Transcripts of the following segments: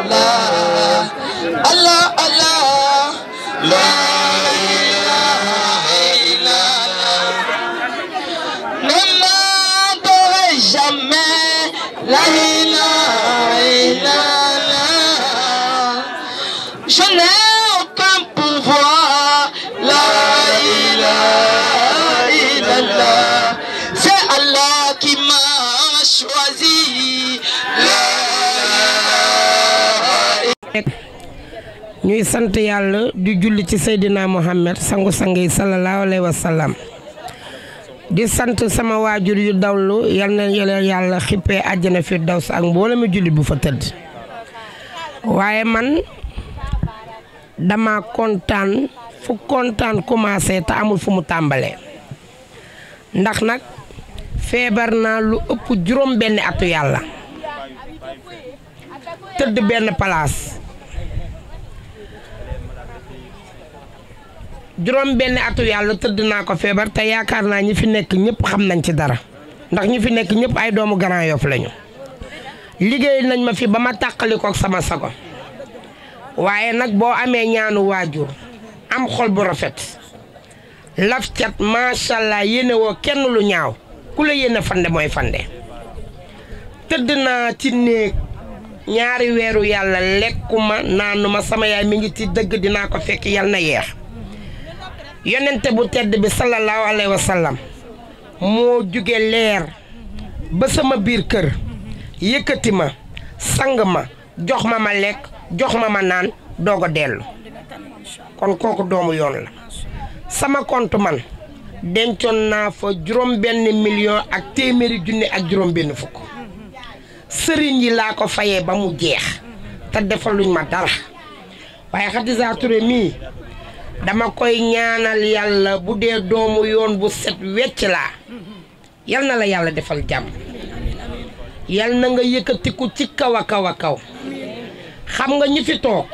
الله الله الله لا إله إلا الله ne m'adorerai jamais la ilaha illallah je n'ai aucun pouvoir la ilaha illallah c'est Allah qui m'a choisi la ñuy sant yàlla di julli ci Seydina Muhammad sangu-sang yi sallallahu alayhi wa sallam di sant sama waajur yu dawlu yal na yàlla xippee àjjana fi daws ak mboolem mi julli bu fa tëdd waaye man dama kontaan fu kontaan commencé te amul fu mu tàmbalee ndax nag feebar naa lu ëpp juróom benn atu yàlla tëdd benn place juróom benn atu yàlla tëdd naa ko feebar te yaakaar naa ñi fi nekk ñëpp xam nañ ci dara ndax ñi fi nekk ñëpp ay doomu Grand Yoff lañu liggéey nañ ma fi ba ma tàqali ko ak sama sago waaye nag boo amee ñaanu waajur am xol bu rafet laf cat macha allah yéene woo kenn lu ñaaw ku la yéene fande mooy fande tëdd naa ci néeg ñaari weeru yàlla lekkuma naanuma sama yaay mi ngi ci dëgg dinaa ko fekk yal na yeex yonente bu tedd bi sallallahu alayhi wa sallam moo jóge leer ba sama biir kër yëkkati ma sang ma jox ma ma lekk jox ma ma naan doog a dellu kon kooku doomu yoon la sama compte man dencoon naa fa juróom benn million ak téeméeri junne ak juróom benn fukk sëriñ yi laa ko fayee ba mu jeex te defaluñ ma dara waaye Khadija Touré mii dama koy ñaanal yàlla bu dee doomu yoon bu set wecc laa yal na la yàlla defal jàmm yal na nga yëkkatiku ci kaw a kaw a kaw xam nga ñi fi toog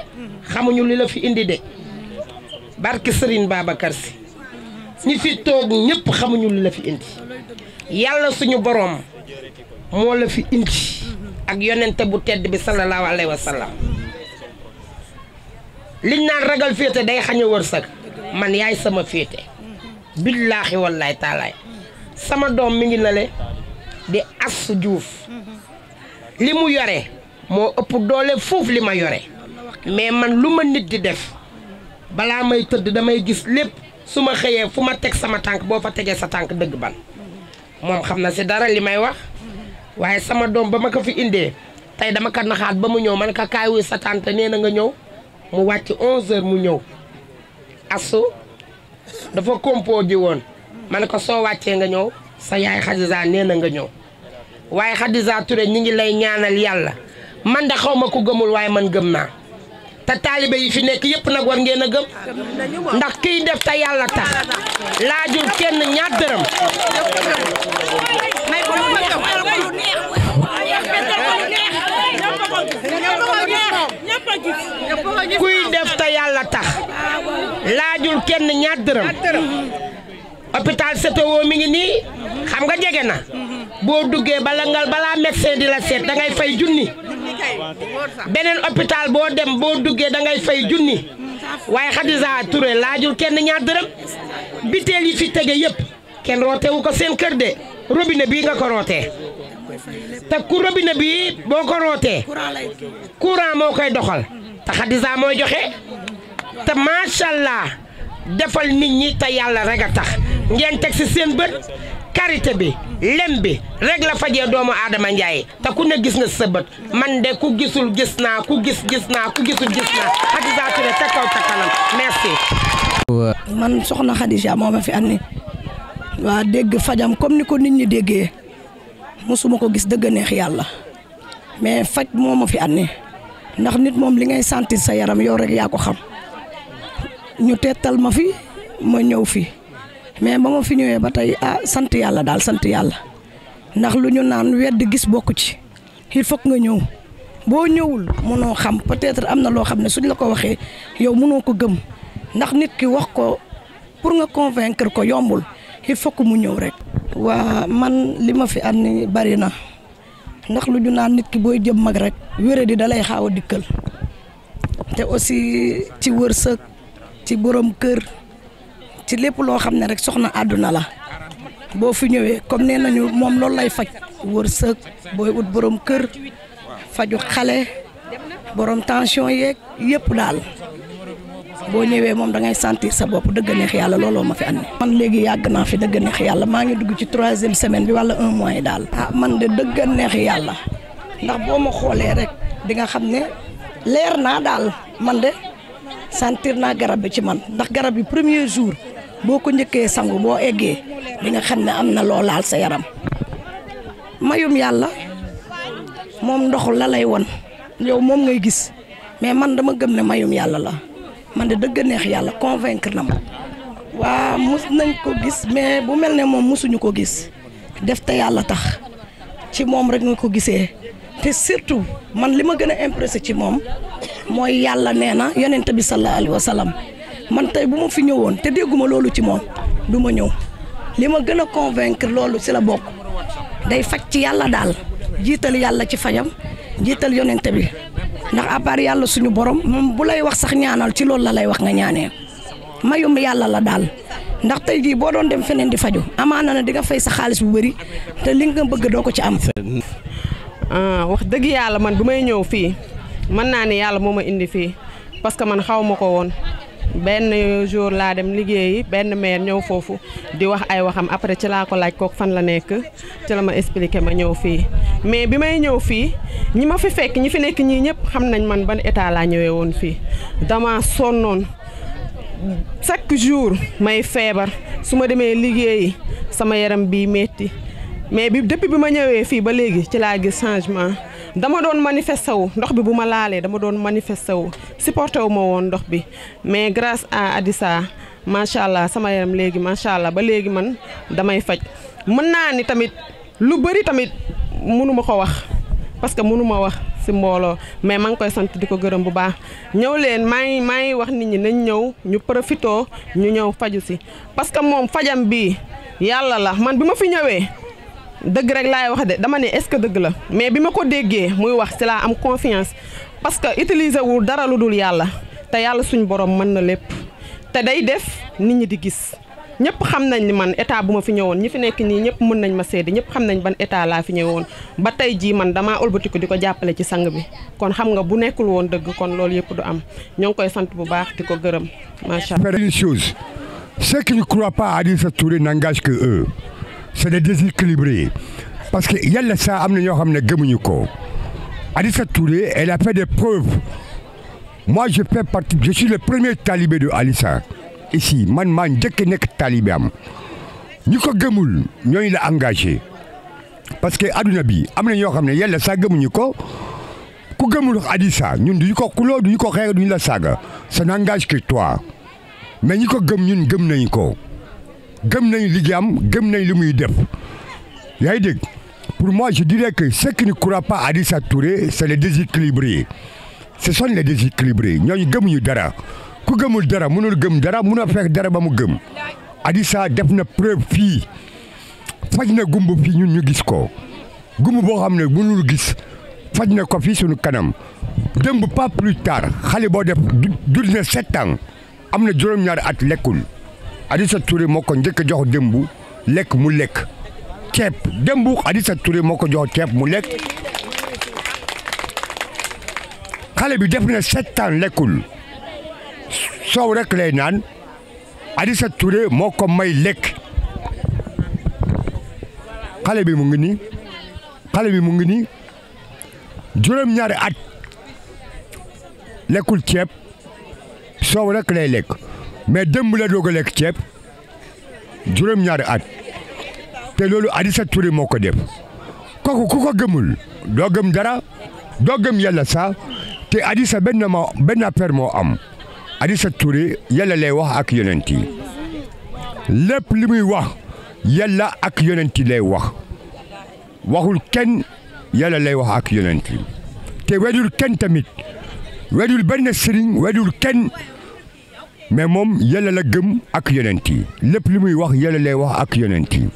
xamuñu li la fi indi de barki Serigne Babacar Sy ñi fi toog ñëpp xamuñu li la fi indi yàlla suñu boroom moo la fi indi ak yonente bu tedd bi sallallahu alayhi wa sallam liñ naan ragal féete day xañ a wërsëg man yaay sama féete billaahi wallaahi taalaay sama doom mi ngi nale di Assu Juuf li mu yore moo ëpp doole fuuf li ma yore mais man lu ma nit di def balaa may tëdd damay gis lépp su ma xëyee fu ma teg sama tànk boo fa tegee sa tànk dëgg ban moom xam na si dara li may wax waaye sama doom ba ma ko fi indee tey dama ko naxaat ba mu ñëw man ka kaay wuy sa tante nee na nga ñëw mu wàcc 11h mu ñëw Assu dafa compo ji woon ma ne ko soo wàccee nga ñëw sa yaay Khadija nee na nga ñëw waaye Khadija Touré ñi ngi lay ñaanal yàlla man de xaw ma ko gëmul waaye man gëm naa te taalibe yi fi nekk yëpp nag war ngeen a gëm ndax kiy def te yàlla tax laajul kenn ñaar dërëm kuy def te yàlla tax laajul kenn ñaar dërëm hôpital CTO mi ngi nii xam nga jege na boo duggee balaa médecin di la seet da ngay fay junni beneen hôpital boo dem boo duggee da ngay fay junni waaye Khadija Touré laajul kenn ñaar dërëm biteel yi fi tege yëpp kenn rootewu ko seen kër de robinet bii nga ko rootee te ku robinet bii boo ko rootee courant moo koy doxal te Khadija mooy joxe te macha allah defal nit ñi te yàlla rek a tax ngeen teg ci seen bët karité bi lem bi rek la fajee doomu Adama Ndiaye te ku ne gis nga sa bët man de ku gisul gis naa ku gis naa ku gisul gis naa Khadija Touré ca kaw ca kanam merci. man soxna Khadija moo ma fi andi waa dégg fajam comme ni ko nit ñi déggee mosuma ko gis dëgg neex yàlla mais faj moo ma fi andi ndax nit moom li ngay sentir sa yaram yow rek yaa ko xam ñu teetal ma fi ma ñëw fi mais ba ma fi ñëwee ba tey sant yàlla daal sant yàlla ndax lu ñu naan wedd gis bokku ci il faut nga ñëw boo ñëwul mënoo xam peut-être am na loo xam ne suñ la ko waxee yow mënoo ko gëm ndax nit ki wax ko pour nga convaincre ko yombul il faut que mu ñëw rek. waa man li ma fi andi bari na ndax lu ñu naan nit ki booy jëm mag rek wéré di dalay xaaw a dikkal te aussi ci wërsëg ci borom kër ci lépp loo xam ne rek soxna àdduna la boo fi ñëwee comme nee nañu moom loolu lay faj wërsëg booy ut borom kër faju xale borom tension yeeg yëpp daal boo ñëwee moom da ngay sentir sa bopp dëgg neex yàlla looloo ma fi andi. man léegi yàgg naa fi dëgg neex yàlla maa ngi dugg ci 3e semaine bi wala 1 mois yi daal. man de dëgg neex yàlla ndax boo ma xoolee rek di nga xam ne leer naa daal man de sentir naa garab bi ci man ndax garab bi premier jour boo ko njëkkee sangu boo eggee di nga xam ne am na loo laal sa yaram. mayum yàlla moom ndox la lay won yow moom ngay gis mais man dama gëm ne mayum yàlla la. man de dëgg neex yàlla convaincre na ma waa mus nañ ko gis mais bu mel ne moom musuñu ko gis def te yàlla tax ci moom rek nga ko gisee te surtout man li ma gën a impressé ci moom mooy yàlla nee na yonent bi sallallahu alayhi wa sallam man tey bu ma fi ñëwoon te dégguma loolu ci moom du ma ñëw li ma gën a convaincre loolu si la bokk day faj ci yàlla daal jiital yàlla ci fajam jiital yonent bi. ndax à part yàlla suñu borom moom bu lay wax sax ñaanal ci loolu la lay wax nga ñaanee mayum yàlla la daal ndax tey jii boo doon dem feneen di faju amaana na di nga fay sa xaalis bu bëri te li nga bëgg doo ko ci am. wax dëgg yàlla man bu may ñëw fii mën naa ne yàlla moo ma indi fii parce que man xaw ma ko woon benn jour laa dem liggéeyi benn maire ñëw foofu di wax ay waxam après ci laa ko laaj kook fan la nekk ci la ma expliqué ma ñëw fii mais bi may ñëw fii ñi ma fi fekk ñi fi nekk ñii ñëpp xam nañ man ban état laa ñëwee woon fii dama sonnoon chaque jour may feebar su ma demee liggéeyi sama yaram bii metti mais bi depuis bi ma ñëwee fii ba léegi ci laa gis changement dama doon manifesté wu ndox bi bu ma laalee dama doon manifesté wu supporté wu ma woon ndox bi mais grâce à Adissa macha allah sama yaram léegi macha allah ba léegi man damay faj mën naa ni tamit lu bëri tamit mënu ma ko wax parce que mënu ma wax si mbooloo mais maa ngi koy sant di ko gërëm bu baax ñëw leen maa ngi wax nit ñi nañ ñëw ñu profitoo ñu ñëw faju si parce que moom fajam bii yàlla la man bi ma fi ñëwee. dëgg rek laay wax de dama ne est-ce que dëgg la mais bi ma ko déggee muy wax ci laa am confiance parce que utiliser wul dara lu dul yàlla te yàlla suñ borom mën na lépp te day def nit ñi di gis ñëpp xam nañ ni man état bu ma fi ñëwoon ñi fi nekk nii ñëpp mën nañ ma seede ñëpp xam nañ ban état laa fi ñëwoon ba tey jii man damaa ëlbatiku di ko jàppale ci sang bi kon xam nga bu nekkul woon dëgg kon loolu yëpp du am ñoo ngi koy sant bu baax di ko gërëm macha allah. Une chose, ceux qui ne croient pas à Adissa Touré n'engagent que eux. C'est des déséquilibrés parce que yàlla saa am na ñoo xam ne gëmuñu ko Adissa Touré elle a fait des preuves moi je fais partie je suis le premier talibé de Adissa ici man maa njëkk nekk talibé am ñi ko gëmul ñooñu la engagé parce que adduna bi am na ñoo xam ne yàlla saa gëmuñu ko ku gëmul Adissa ñun duñu ko kuloo duñu ko xeex duñu la saaga ça n'engage que toi mais ñi ko gëm ñun gëm nañu ko. gëm nañ liggéeyam gëm nañ li muy def yaa ngi dégg pour moi je dirais que ceux qui ne croient pas à Adissa Touré c'est les déséquilibrés ce sont les déséquilibrés ñooñu gëmuñu dara ku gëmul dara mënul gëm dara mënul fekk dara ba mu gëm Adissa def na preuve fii faj na gumb fii ñun ñu gis ko gumb boo xam ne mënul gis faj na ko fii suñu kanam démb pas plus tard xale boo def dul na 7 ans am na juróom-ñaari at lekkul Adissa Touré moo ko njëkk a jox démb lekk mu lekk ceeb démb Adissa Touré moo ko jox ceeb mu lekk xale bi def na 7 ans lekkul soow rek lay naan Adissa Touré moo ko may lekk xale bi mu ngi nii juróom-ñaari at lekkul ceeb soow rek lay lekk mais démb la doog a lekk ceeb juróom-ñaari at te loolu Adissa Touré moo ko def kooku ku ko gëmul doo gëm dara doo gëm yàlla sax te Adissa benn affaire moo am Adissa Touré yàlla lay wax ak yonent yi lépp li muy wax yàlla ak yonent yi lay wax waxul kenn yàlla lay wax ak yonent yi te wedul kenn tamit wedul benn sëriñ wedul kenn mais moom yàlla la gëm ak yonent yi lépp li muy wax yàlla lay wax ak yonent yi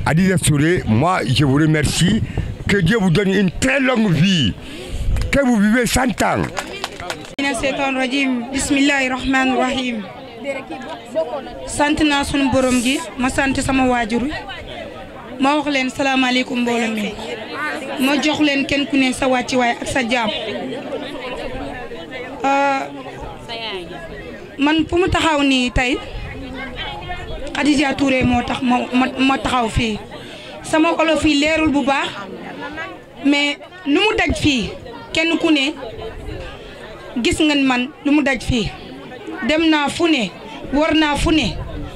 Adissa Touré moi je vous remercie que Dieu vous donne une très longue vie que vous vivez 100 ans. Bismillahirrahmanirrahim. sant naa sunu borom gi ma sant sama waajur ma wax leen salaamaaleykum mbooloo mi ma jox leen kenn ku ne sa wàcci waay ak sa jaam man fu mu taxaw nii tey Khadija Touré moo tax ma taxaw fii sama olof yi leerul bu baax mais lu mu daj fii kenn ku ne gis ngeen man lu mu daj fii dem naa fu ne war naa fu ne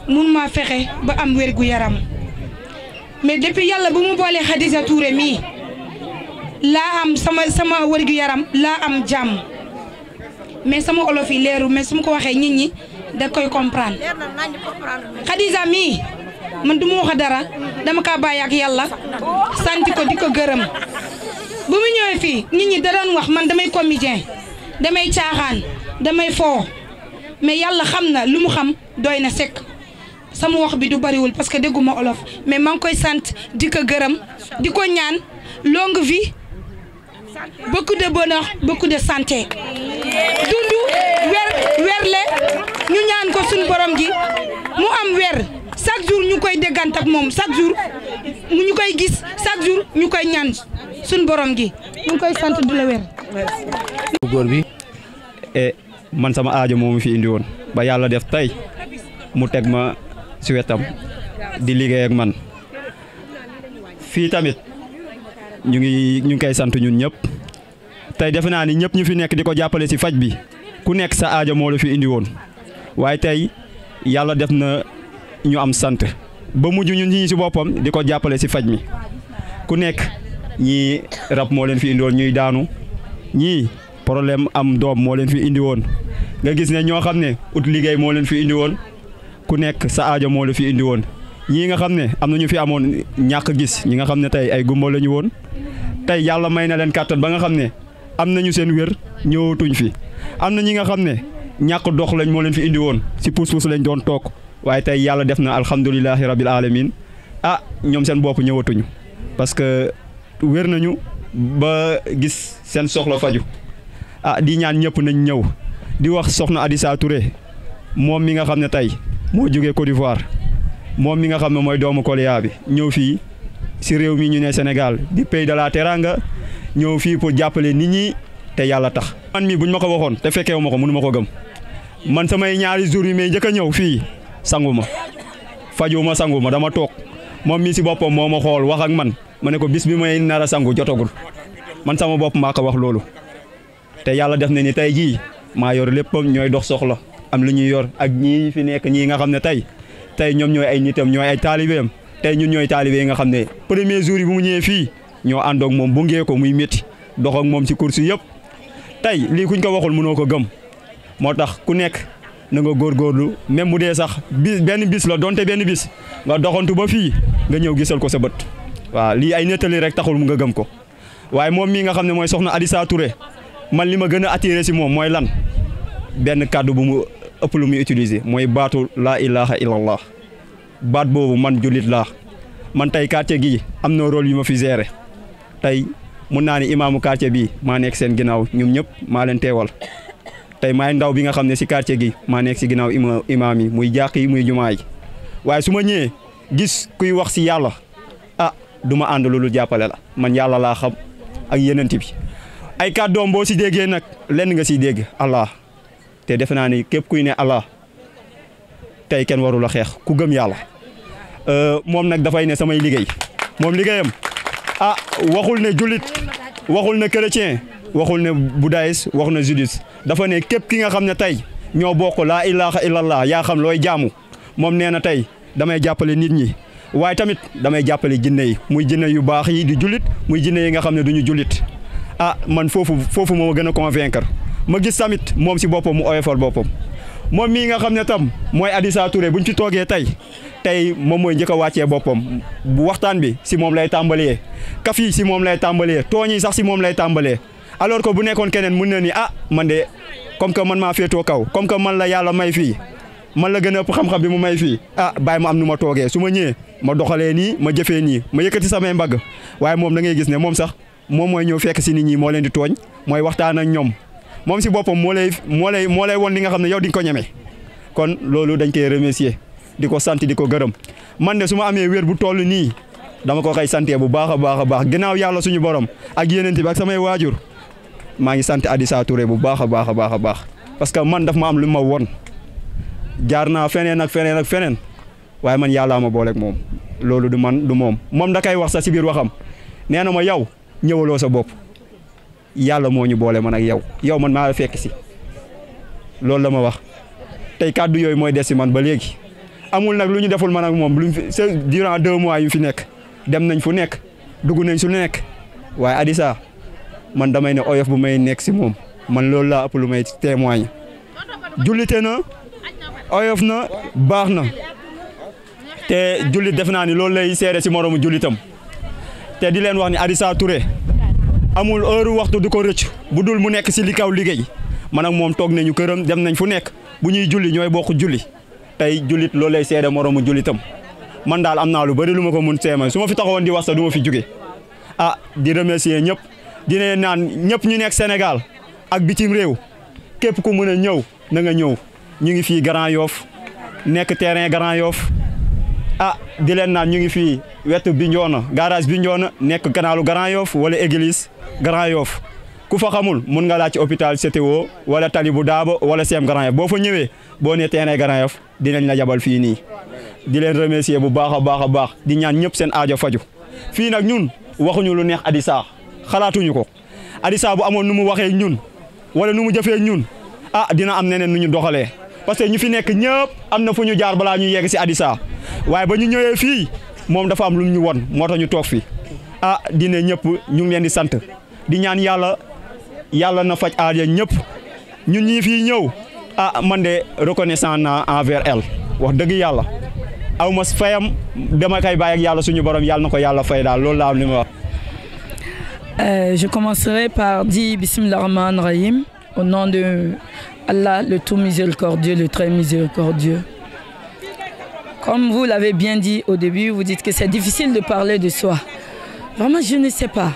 mun maa fexe ba am wérgu yaram mais depuis yàlla bu mu boolee Khadija Touré mii laa am sama wérgu yaram laa am jàmm mais sama olof yi leeru mais su ma ko waxee nit ñi da koy comprendre Khadija mii man du ma wax dara dama kaa bàyyi ak yàlla sant ko di ko gërëm bu mu ñëwee fii nit ñi da doon wax man damay comédien damay caaxaan damay foo mais yàlla xam na lu mu xam doy na sekk sama wax bi du bariwul parce que dégguma olof mais maa ngi koy sant di ko gërëm di ko ñaan longue vie beaucoup de bonheur beaucoup de santé dundu werle ñu ñaan ko suñu borom gi mu am wer chaque jour ñu koy déggante ak moom chaque jour ñu koy gis chaque jour ñu koy ñaan suñu borom gi ñu ngi koy sant du la wer góor bi man sama aajo moo ma fi indi woon ba yàlla def tey mu teg ma si wetam di liggéey ak man fii tamit ñu ngi koy sant ñun ñëpp tey defe naa ni ñëpp ñu fi nekk di ko jàppale si faj bi ku nekk sa aajo moo la fi indi woon waaye tey yàlla def na ñu am sant ba mujj ñun ñii si boppam di ko jàppale si faj mi ku nekk ñii rab moo leen fi indi woon ñuy daanu ñii problème am doom moo leen fi indi woon nga gis ne ñoo xam ne ut liggéey moo leen fi indi woon ku nekk sa aajo moo la fi indi woon ñii nga xam ne am na ñu fi amoon ñàkk gis ñi nga xam ne tey ay gumba la ñu woon tey yàlla may na leen kàttan ba nga xam ne am nañu seen wér ñëwatuñ fi am na ñi nga xam ne ñàkk dox lañ moo leen fi indi woon si puus-puus lañ doon toog waaye tey yàlla def na alhamdulilahi rabil alamin ah ñoom seen bopp ñëwatuñu parce que wér nañu ba gis seen soxla faju ah di ñaan ñëpp nañ ñëw di wax soxna Adissa Touré moom mi nga xam ne tey moo jógee Côte d'Ivoire moom mi nga xam ne mooy doomu Kolya bi ñëw fii si réew mi ñu ne Sénégal di pays de la teranga ñëw fii pour jàppale nit ñi te yàlla tax. man mi buñ ma ko waxoon te fekkeewu ma ko mënu ma ko gëm man samay ñaari jours yi may njëkk a ñëw fii sangu ma faju ma sangu ma dama toog moom mi si boppam moo ma xool wax ak man ma ne ko bis bi may nar a sangu jotagul man sama bopp maa ko wax loolu. te yàlla def na ni tey jii maa yor léppam ñooy dox soxla am lu ñuy yor ak ñii fi nekk ñii nga xam ne tey ñoom ñooy ay nitam ñooy ay taalibeem tey ñun ñooy taalibe yi nga xam ne premier jour yi bu mu ñëwee fii ñoo àndoog moom bu ngee ko muy métti dox ak moom ci course yëpp tey lii kuñ ko waxul mënoo ko gëm moo tax ku nekk na nga góorgóorlu même bu dee sax benn bis la donte benn bis nga doxantu ba fii nga ñëw gisal ko sa bët waaw lii ay nettali rek taxul mu nga gëm ko waaye moom mii nga xam ne mooy soxna Adissa Touré man li ma gën a attiré si moom mooy lan benn kàddu bu mu ëpp lu muy utiliser mooy baatu laa ilaha illallah baat boobu man jullit laa man tey quartier gii am na rôle yu ma fi géré tey mun naa ni imaamu quartier bii maa nekk seen ginnaaw ñoom ñëpp maa leen teewal tey maay ndaw bi nga xam ne si quartier gi maa nekk si ginnaaw imaam yi muy jàq yi muy jumaa yi waaye su ma ñëwee gis kuy wax si yàlla ah du ma ànd loolu jàppale la man yàlla laa xam ak yeneen bi ay kàddoom boo si déggee nag lenn nga siy dégg Allah te defe naa ni képp kuy ne Allah tey kenn warul a xeex ku gëm yàlla moom nag dafay ne samay liggéey moom liggéeyam ah waxul ne jullit waxul ne chrétien waxul ne bouddhiste wax na judaïsme dafa ne képp ki nga xam ne tey ñoo bokk laa ilaha illallah yaa xam looy jaamu moom nee na tey damay jàppale nit ñi waaye tamit damay jàppale jinne yi muy jinne yu baax yi di jullit muy jinne yi nga xam ne duñu jullit ah man foofu moo gën a convaincre ma gis tamit moom si boppam mu oyofal boppam moom mii nga xam ne tam mooy Adissa Touré buñ ci toogee tey moom mooy njëkk a wàccee boppam bu waxtaan bi si moom lay tàmbalee kaf yi si moom lay tàmbalee tooñ yi sax si moom lay tàmbalee alors que bu nekkoon keneen mën na ni ah man de comme que man maa féetoo kaw comme que man la yàlla may fii man la gën a ëpp xam-xam bi mu may fii ah bàyyi ma am nu ma toogee su ma ñëwee ma doxalee nii ma jëfee nii ma yëkkati samay mbagg waaye moom da ngay gis ne moom sax moom mooy ñëw fekk si nit ñi moo leen di tooñ mooy waxtaan ak ñoom moom si boppam moo lay won li nga xam ne yow di nga ko ñeme kon loolu dañ koy remercier di ko sant di ko gërëm man de su ma amee wér bu toll nii dama ko koy santee bu baax a baax a baax ginnaaw yàlla suñu borom ak yeneen bi ak samay waajur maa ngi sant Adissa Touré bu baax a baax a baax a baax parce que man daf ma am lu ma won jaar naa feneen ak feneen ak feneen waaye man yàllaa ma booleeg moom loolu du man du moom da koy wax sax si biir waxam nee na ma yow ñëwaloo sa bopp yàlla moo ñu boole man ak yow man maa la fekk si loolu la ma wax tey kàddu yooyu mooy des si man ba léegi amul nag lu ñu deful man ak moom luñ fi durant 2 mois yu fi nekk dem nañ fu nekk dugg nañ su nekk waaye Adissa man damay ne oyof bu may nekk si moom man loolu laa ëpp lu may témoigner jullite na oyof na baax na te jullit def naa ni loolu lay seede si moromu jullitam te di leen wax ni Adissa Touré amul heure waxtu du ko rëcc bu dul mu nekk si li kaw liggéey man ak moom toog nañu këram dem nañ fu nekk bu ñuy julli ñooy bokk julli tey jullit loolu lay seede moromu jullitam man daal am naa lu bëri lu ma ko mun seema su ma fi taxawoon di wax sax du ma fi jóge di remercier ñëpp di ne naan ñëpp ñu nekk Sénégal ak bitim réew képp ku mën a ñëw na nga ñëw ñu ngi fii Grand Yoff nekk terrain Grand Yoff di leen naan ñu ngi fii wetu Bignona garage Bignona nekk kanaalu Grand Yoff wala église Grand Yoff ku fa xamul mun nga laaj ci hôpital CTO wala Talibou Dabo wala CM Grand Yoff boo fa ñëwee boo nee terrain Grand Yoff dinañ la yabal fii nii di leen remercier bu baax a baax di ñaan ñëpp seen aajo faju fii nag ñun waxuñu lu neex Adissa xalaatuñu ko Adissa bu amoon nu mu waxee ñun wala nu mu jëfee ñun dina am neneen nu ñu doxalee parce que ñu fi nekk ñëpp am na fu ñu jaar balaa ñu yegg si Adissa waaye ba ñu ñëwee fii moom dafa am lu ñu won moo tax ñu toog fii di ne ñëpp ñu ngi leen di sant di ñaan yàlla na faj aajo ñëpp ñun ñii fii ñëw man de reconnaissant na envers elle wax dëgg yàlla aw ma fayam dama koy bàyyi ak yàlla suñu borom yàlla na ko yàlla fay daal loolu laa am li ma wax. Je commencerai par dire Bismillah Rahman Rahim au nom de Allah, le tout miséricordieux, le très miséricordieux. Comme vous l'avez bien dit au début, vous dites que c'est difficile de parler de soi. Vraiment, je ne sais pas.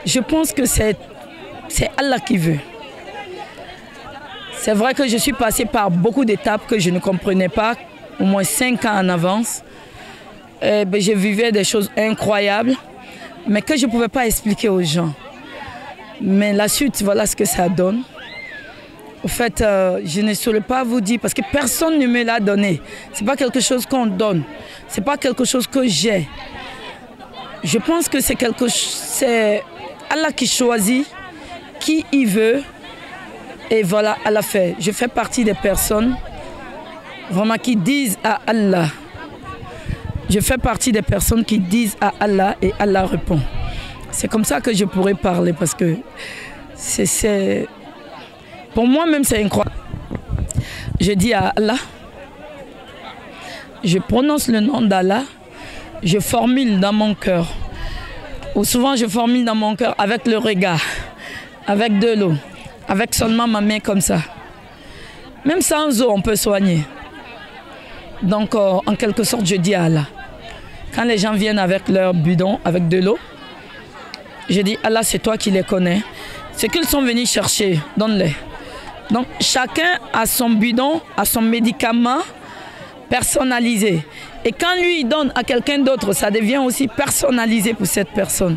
Je pense que c'est Allah qui veut. C'est vrai que je suis passée par beaucoup d'étapes que je ne comprenais pas, au moins 5 ans en avance. Je vivais des choses incroyables, mais que je ne pouvais pas expliquer aux gens. Mais la suite, voilà ce que ça donne. Au fait, je ne saurais pas vous dire, parce que personne ne me l'a donné. Ce n'est pas quelque chose qu'on donne. Ce n'est pas quelque chose que j'ai. Je pense que c'est Allah qui choisit, qui il veut. Et voilà, Allah fait. Je fais partie des personnes vraiment qui disent à Allah. Je fais partie des personnes qui disent à Allah et Allah répond. C'est comme ça que je pourrais parler parce que pour moi-même c'est incroyable. Je dis à Allah, je prononce le nom d'Allah, je formule dans mon cœur. Ou souvent je formule dans mon cœur avec le regard, avec de l'eau, avec seulement ma main comme ça. Même sans eau on peut soigner. Donc en quelque sorte je dis à Allah. Quand les gens viennent avec leur bidon, avec de l'eau, je dis Allah c'est toi qui les connais. Ce qu'ils sont venus chercher, donne-les. Donc chacun a son bidon, a son médicament personnalisé. Et quand lui il donne à quelqu'un d'autre, ça devient aussi personnalisé pour cette personne.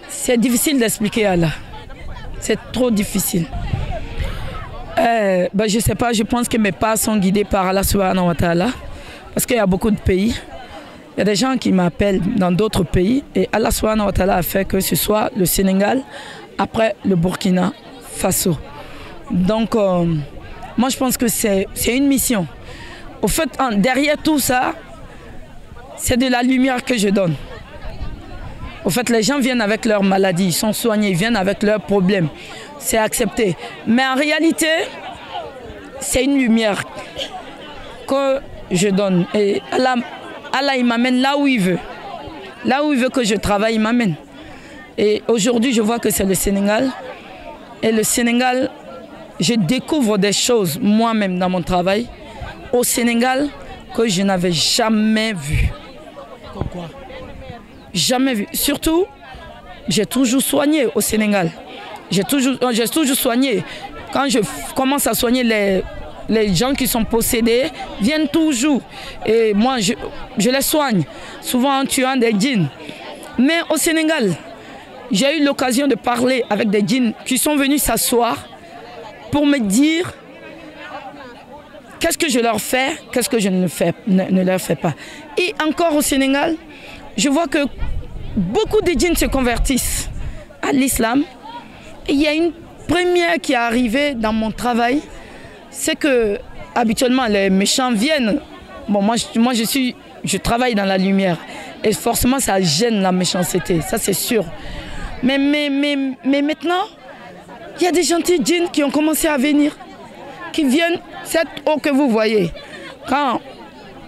C'est difficile d'expliquer Allah. C'est trop difficile. Je ne sais pas, je pense que mes pas sont guidés par Allah subhanahu wa ta'ala. Parce qu'il y a beaucoup de pays. Il y a des gens qui m'appellent dans d'autres pays. Et Allah subhanahu wa ta'ala a fait que ce soit le Sénégal, après le Burkina Faso. Donc, moi je pense que c'est une mission. Au fait, derrière tout ça, c'est de la lumière que je donne. Au fait, les gens viennent avec leurs maladies, ils sont soignés, ils viennent avec leurs problèmes. C'est accepté. Mais en réalité, c'est une lumière que je donne. Et Allah il m'amène là où il veut. Là où il veut que je travaille, il m'amène. Et aujourd'hui, je vois que c'est le Sénégal. Et le Sénégal, je découvre des choses moi-même dans mon travail au Sénégal que je n'avais jamais vu. Pourquoi? Jamais vu. Surtout j'ai toujours soigné au Sénégal. J'ai toujours soigné. Quand je commence à soigner les gens qui sont possédés, viennent toujours. Et moi, je les soigne, souvent en tuant des djinns. Mais au Sénégal, j'ai eu l'occasion de parler avec des djinns qui sont venus s'asseoir pour me dire qu'est-ce que je leur fais, qu'est-ce que je ne leur fais pas. Et encore au Sénégal, je vois que beaucoup de djinns se convertissent à l'islam. Et il y a une première qui est arrivée dans mon travail, c'est que habituellement les méchants viennent. Bon, moi je travaille dans la lumière et forcément ça gêne la méchanceté, ça c'est sûr. Mais maintenant, il y a des gentils djinns qui ont commencé à venir, qui viennent, cette eau que vous voyez. Quand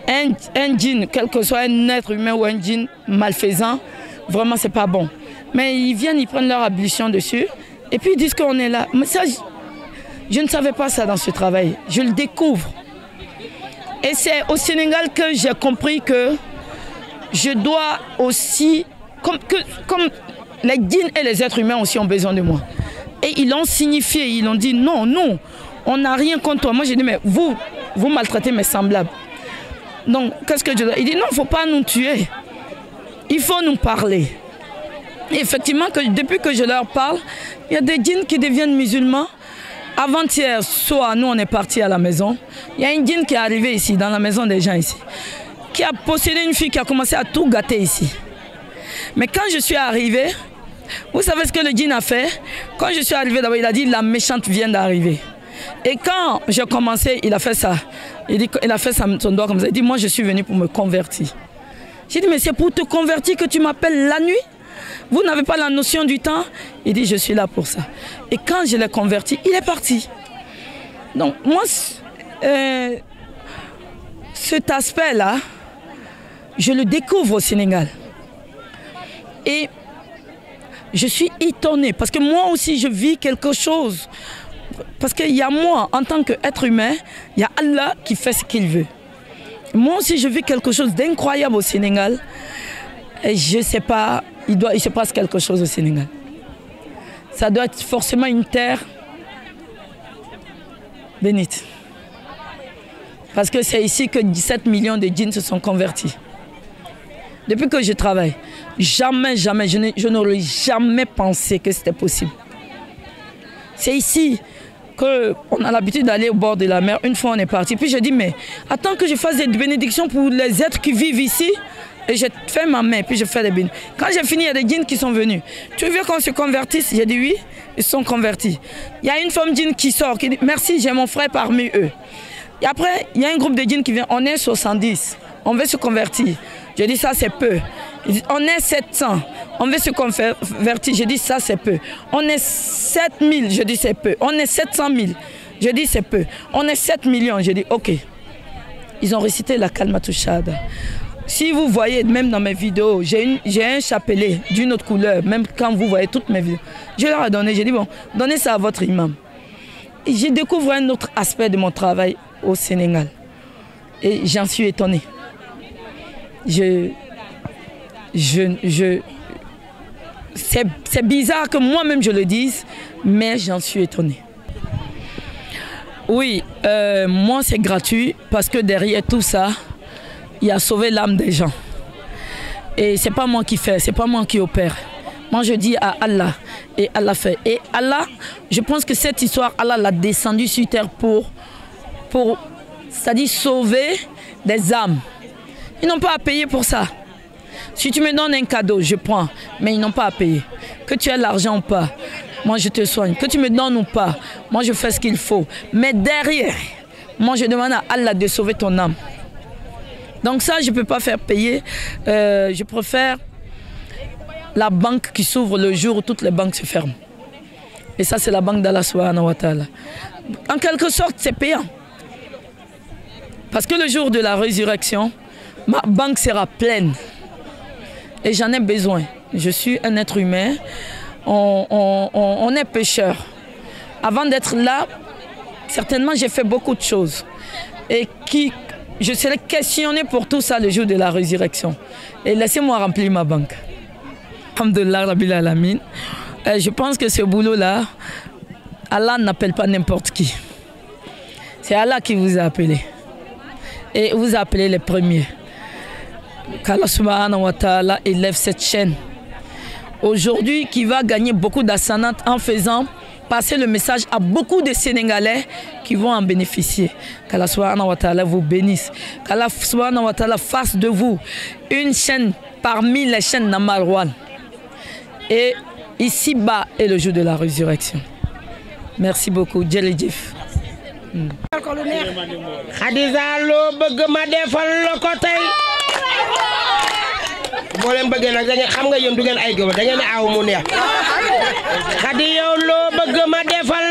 un djinn, quel que soit un être humain ou un djinn malfaisant, vraiment c'est pas bon. Mais ils viennent, ils prennent leur ablution dessus et puis ils disent qu'on est là. Mais ça, je ne savais pas ça dans ce travail, je le découvre. Et c'est au Sénégal que j'ai compris que je dois aussi, comme les djinns et les êtres humains aussi ont besoin de moi. Et ils l'ont signifié, ils ont dit non, non, on n'a rien contre toi. Moi j'ai dit mais vous maltraitez mes semblables. Donc qu'est-ce que je dois? Il dit non, il ne faut pas nous tuer, il faut nous parler. Et effectivement, depuis que je leur parle, il y a des djinns qui deviennent musulmans. Avant-hier soir, nous on est partis à la maison. Il y a un djinn qui est arrivé ici, dans la maison des gens ici, qui a possédé une fille qui a commencé à tout gâter ici. Mais quand je suis arrivé, vous savez ce que le djinn a fait? Quand je suis arrivé d'abord, il a dit la méchante vient d'arriver. Et quand j'ai commencé, il a fait ça. Il a fait son doigt comme ça. Il dit moi je suis venu pour me convertir. J'ai dit mais c'est pour te convertir que tu m'appelles la nuit? Vous n'avez pas la notion du temps? Il dit je suis là pour ça. Et quand je l'ai converti, il est parti. Donc moi, cet aspect-là, je le découvre au Sénégal. Et je suis étonnée parce que moi aussi je vis quelque chose. Parce qu'il y a moi, en tant qu'être humain, il y a Allah qui fait ce qu'il veut. Moi aussi je vis quelque chose d'incroyable au Sénégal. Et je ne sais pas, il se passe quelque chose au Sénégal. Ça doit être forcément une terre bénite. Parce que c'est ici que 17 millions de djinns se sont convertis. Depuis que je travaille, jamais, je n'aurais jamais pensé que c'était possible. C'est ici qu'on a l'habitude d'aller au bord de la mer. Une fois on est parti, puis je dis mais attends que je fasse des bénédictions pour les êtres qui vivent ici. Et je fais ma main, puis je fais des bénis. Quand j'ai fini, il y a des djinns qui sont venus. Tu veux qu'on se convertisse? J'ai dit oui, ils sont convertis. Il y a une femme djinn qui sort, qui dit merci, j'ai mon frère parmi eux. Et après, il y a un groupe de djinns qui vient, on est 70, on veut se convertir. Je dis ça c'est peu. Ils disent, on est 700, on veut se convertir. Je dis ça c'est peu. On est 7000, je dis c'est peu. On est 700 000, je dis c'est peu. On est 7 millions, je dis ok. Ils ont récité la Kalmatou Shahada. Si vous voyez, même dans mes vidéos, j'ai un chapelet d'une autre couleur, même quand vous voyez toutes mes vidéos. Je leur ai donné, j'ai dit, bon, donnez ça à votre imam. Et je découvre un autre aspect de mon travail au Sénégal. Et j'en suis étonnée. C'est bizarre que moi-même je le dise, mais j'en suis étonnée. Oui, moi c'est gratuit parce que derrière tout ça, il a sauvé l'âme des gens. Et c'est pas moi qui fais, c'est pas moi qui opère. Moi je dis à Allah et Allah fait. Et Allah, je pense que cette histoire, Allah l'a descendu sur terre pour c'est-à-dire sauver des âmes. Ils n'ont pas à payer pour ça. Si tu me donnes un cadeau, je prends, mais ils n'ont pas à payer. Que tu aies l'argent ou pas, moi je te soigne. Que tu me donnes ou pas, moi je fais ce qu'il faut. Mais derrière, moi je demande à Allah de sauver ton âme. Donc ça, je ne peux pas faire payer. Je préfère la banque qui s'ouvre le jour où toutes les banques se ferment. Et ça, c'est la banque d'Allah subhanahu wa ta'ala. En quelque sorte, c'est payant. Parce que le jour de la résurrection, ma banque sera pleine. Et j'en ai besoin. Je suis un être humain. On est pécheur. Avant d'être là, certainement, j'ai fait beaucoup de choses. Et je serai questionné pour tout ça le jour de la résurrection. Et laissez-moi remplir ma banque. Alhamdulillah Rabbil Alamin. Je pense que ce boulot-là, Allah n'appelle pas n'importe qui. C'est Allah qui vous a appelé. Et vous a appelé les premiers. Qu'Allah subhanahu wa ta'ala élève cette chaîne. Aujourd'hui, qui va gagner beaucoup d'assanat en faisant passer le message à beaucoup de Sénégalais qui vont en bénéficier. Qu'Allah subhanahu wa ta'ala vous bénisse. Qu'Allah subhanahu wa ta'ala fasse de vous une chaîne parmi les chaînes Namarwan. Et ici-bas est le jour de la résurrection. Merci beaucoup. Djeridjif. Khadija loo bëgg ma defal la ko tey boo leen bëggee nag da ngeen xam nga yéen du ngeen ay gëwël da ngeen aw mu neex Khadi yow loo bëgg ma defal